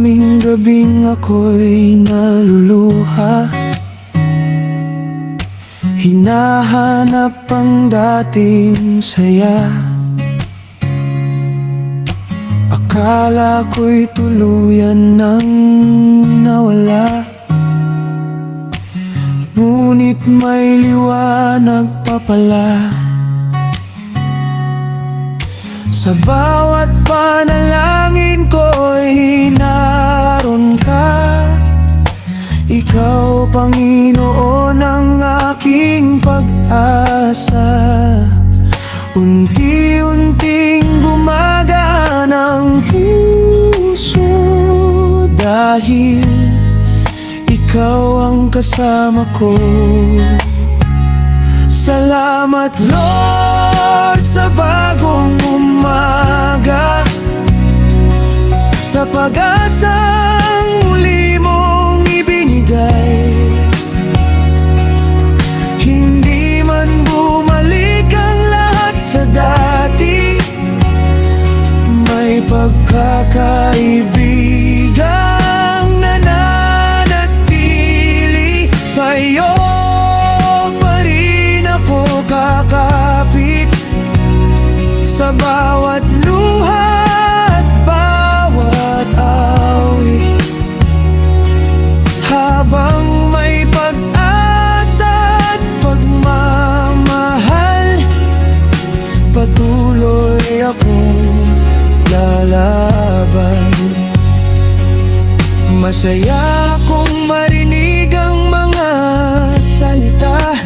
Maraming gabing ako'y naluluha, hinahanap ang dating saya. Akala ko'y tuluyan nang nawala, ngunit may liwanag pa pala. Sa bawat panalangin ko'y naroon ka. Ikaw, Panginoon, ang aking pag-asa. Unti-unting gumagaan ang puso, dahil ikaw ang kasama ko. Salamat, Lord, sa bagong umaga, sa pag-asang muli mong ibinigay. Hindi man bumalik ang lahat sa dati, may pagkakaibigang nananatili. Sa'yo kakapit, sa bawat luha at bawat awit. Habang may pag-asa at pagmamahal, patuloy akong lalaban. Masaya akong marinig ang mga salita,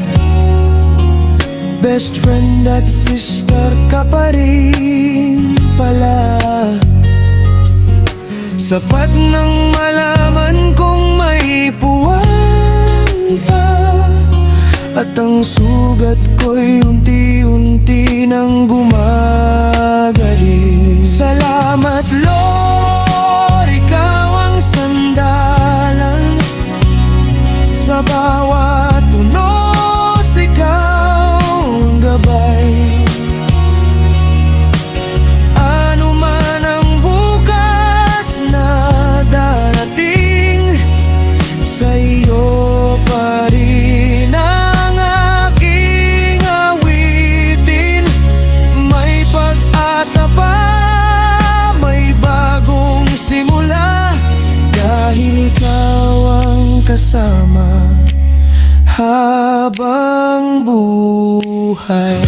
best friend at sister ka pa rin pala. Sapat nang malaman kong may puwang pa, at ang sugat ko'y unti-unti nang gumagaling. Salamat, Lord, ikaw ang sandalan sa bawat tunos, ikaw gabay. Ano man ang bukas na darating, sa iyo pa rin ang aking awitin. May pag-asa pa, may bagong simula, dahil ikaw ang kasama habang buhay.